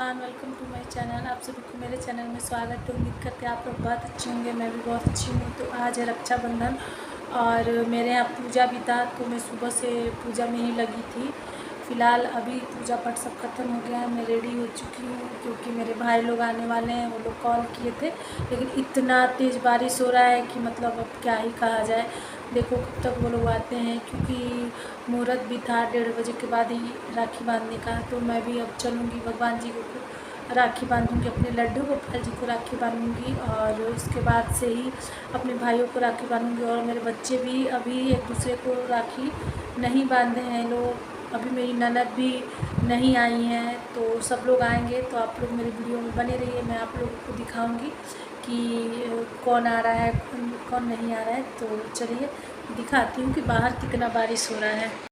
Welcome to my channel. आप सभी को मेरे चैनल में स्वागत है। उम्मीद करते हैं आप लोग बहुत अच्छे होंगे, मैं भी बहुत अच्छी हूँ। तो आज है रक्षाबंधन और मेरे यहाँ पूजा भी था, तो मैं सुबह से पूजा में ही लगी थी। फ़िलहाल अभी पूजा पाठ सब खत्म हो गया है, मैं रेडी हो चुकी हूँ क्योंकि मेरे भाई लोग आने वाले हैं। वो लोग कॉल किए थे, लेकिन इतना तेज़ बारिश हो रहा है कि मतलब अब क्या ही कहा जाए। देखो कब तक वो लोग आते हैं, क्योंकि मुहूर्त भी था 1:30 बजे के बाद ही राखी बांधने का। तो मैं भी अब चलूँगी, भगवान जी को राखी बांधूँगी, अपने लड्डू गोपाल जी को राखी बांधूँगी और उसके बाद से ही अपने भाइयों को राखी बांधूँगी। और मेरे बच्चे भी अभी एक दूसरे को राखी नहीं बांधे हैं लोग। अभी मेरी ननद भी नहीं आई हैं, तो सब लोग आएंगे। तो आप लोग मेरे वीडियो में बने रहिए, मैं आप लोगों को दिखाऊंगी कि कौन आ रहा है, कौन नहीं आ रहा है। तो चलिए दिखाती हूँ कि बाहर कितना बारिश हो रहा है।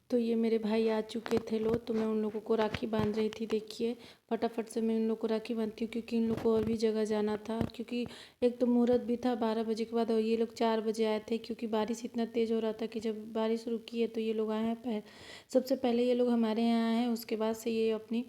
तो ये मेरे भाई आ चुके थे लोग, तो मैं उन लोगों को राखी बांध रही थी। देखिए फटाफट से मैं उन लोगों को राखी बांधती हूँ, क्योंकि इन लोग को और भी जगह जाना था। क्योंकि एक तो मुहूर्त भी था 12 बजे के बाद, और ये लोग 4 बजे आए थे। क्योंकि बारिश इतना तेज़ हो रहा था कि जब बारिश रुकी है तो ये लोग आए हैं। सबसे पहले ये लोग हमारे यहाँ आए हैं, उसके बाद से ये अपनी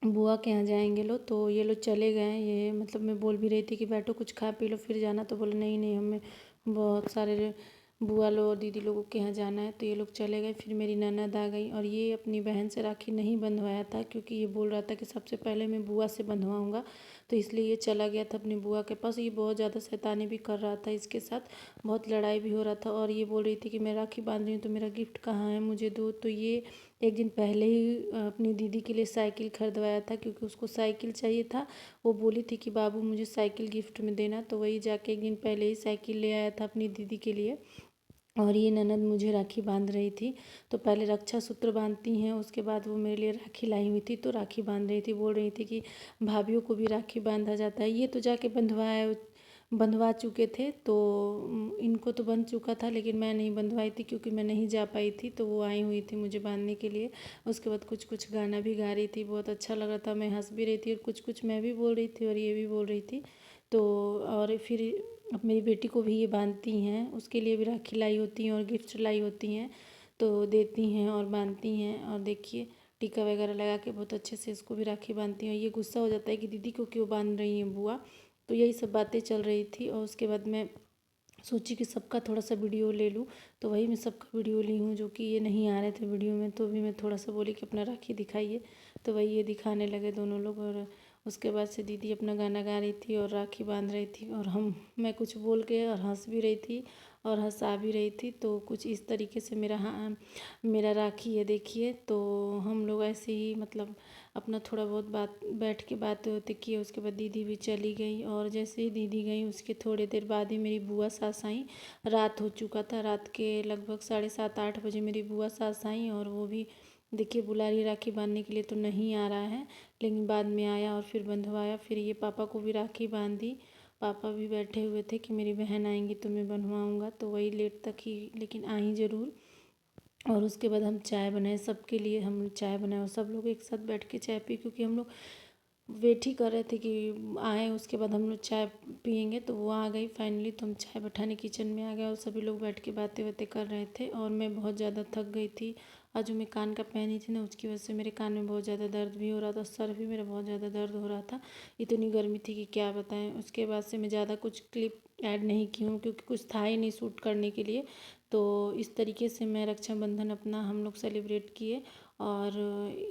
बुआ के यहाँ जाएंगे लोग। तो ये लोग चले गए। ये मतलब मैं बोल भी रही थी कि बैठो कुछ खा पी लो फिर जाना, तो बोले नहीं नहीं, हमें बहुत सारे बुआ लोग और दीदी लोगों के यहाँ जाना है। तो ये लोग चले गए। फिर मेरी ननद आ गई, और ये अपनी बहन से राखी नहीं बंधवाया था, क्योंकि ये बोल रहा था कि सबसे पहले मैं बुआ से बंधवाऊँगा। तो इसलिए ये चला गया था अपनी बुआ के पास। ये बहुत ज़्यादा शैतानी भी कर रहा था, इसके साथ बहुत लड़ाई भी हो रहा था। और ये बोल रही थी कि मैं राखी बांध रही हूँ तो मेरा गिफ्ट कहाँ है, मुझे दो। तो ये एक दिन पहले ही अपनी दीदी के लिए साइकिल खरीदवाया था, क्योंकि उसको साइकिल चाहिए था। वो बोली थी कि बाबू मुझे साइकिल गिफ्ट में देना, तो वही जाके एक दिन पहले ही साइकिल ले आया था अपनी दीदी के लिए। और ये ननद मुझे राखी बांध रही थी। तो पहले रक्षा सूत्र बांधती हैं, उसके बाद वो मेरे लिए राखी लाई हुई थी, तो राखी बांध रही थी। बोल रही थी कि भाभीयों को भी राखी बांधा जाता है। ये तो जाके बंधवा चुके थे, तो इनको तो बंध चुका था, लेकिन मैं नहीं बंधवाई थी क्योंकि मैं नहीं जा पाई थी। तो वो आई हुई थी मुझे बांधने के लिए। उसके बाद कुछ कुछ गाना भी गा रही थी, बहुत अच्छा लग रहा था। मैं हंस भी रही थी और कुछ कुछ मैं भी बोल रही थी और ये भी बोल रही थी। तो और फिर अब मेरी बेटी को भी ये बांधती हैं, उसके लिए भी राखी लाई होती हैं और गिफ्ट लाई होती हैं, तो देती हैं और बांधती हैं। और देखिए टीका वगैरह लगा के बहुत अच्छे से इसको भी राखी बांधती हैं। ये गुस्सा हो जाता है कि दीदी को क्यों बांध रही हैं बुआ। तो यही सब बातें चल रही थी। और उसके बाद मैं सोची कि सबका थोड़ा सा वीडियो ले लूँ, तो वही मैं सबका वीडियो ली हूँ। जो कि ये नहीं आ रहे थे वीडियो में, तो भी मैं थोड़ा सा बोली कि अपना राखी दिखाइए। तो वही ये दिखाने लगे दोनों लोग। और उसके बाद से दीदी अपना गाना गा रही थी और राखी बांध रही थी, और मैं कुछ बोल के और हंस भी रही थी और हंसा भी रही थी। तो कुछ इस तरीके से मेरा राखी है। देखिए तो हम लोग ऐसे ही मतलब अपना थोड़ा बहुत बात बैठ के बातें होते किए। उसके बाद दीदी भी चली गई, और जैसे ही दीदी गई उसके थोड़ी देर बाद ही मेरी बुआ सास आई। रात हो चुका था, रात के लगभग 7:30-8 बजे मेरी बुआ सास आई। और वो भी देखिए बुला रही राखी बांधने के लिए, तो नहीं आ रहा है, लेकिन बाद में आया और फिर बंधवाया। फिर ये पापा को भी राखी बांधी। पापा भी बैठे हुए थे कि मेरी बहन आएंगी तो मैं बनवाऊँगा। तो वही लेट तक ही, लेकिन आई ज़रूर। और उसके बाद हम चाय बनाए सबके लिए, हम लोग चाय बनाए और सब लोग एक साथ बैठ के चाय पी, क्योंकि हम लोग वेट ही कर रहे थे कि आए, उसके बाद हम लोग चाय पियेंगे। तो वो आ गई फाइनली, तो हम चाय बैठाने किचन में आ गए और सभी लोग बैठ के बातें बातें कर रहे थे। और मैं बहुत ज़्यादा थक गई थी। आज जो मैं कान का पहनी थी ना, उसकी वजह से मेरे कान में बहुत ज़्यादा दर्द भी हो रहा था, सर भी मेरा बहुत ज़्यादा दर्द हो रहा था। इतनी गर्मी थी कि क्या बताएं। उसके बाद से मैं ज़्यादा कुछ क्लिप ऐड नहीं की हूँ, क्योंकि कुछ था ही नहीं शूट करने के लिए। तो इस तरीके से मैं रक्षाबंधन अपना हम लोग सेलिब्रेट किए। और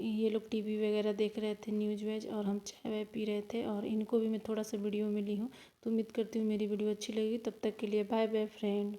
ये लोग टीवी वगैरह देख रहे थे, न्यूज़ वेज, और हम चाय वाय पी रहे थे। और इनको भी मैं थोड़ा सा वीडियो में ली हूँ। तो उम्मीद करती हूँ मेरी वीडियो अच्छी लगी। तब तक के लिए बाय बाय फ्रेंड।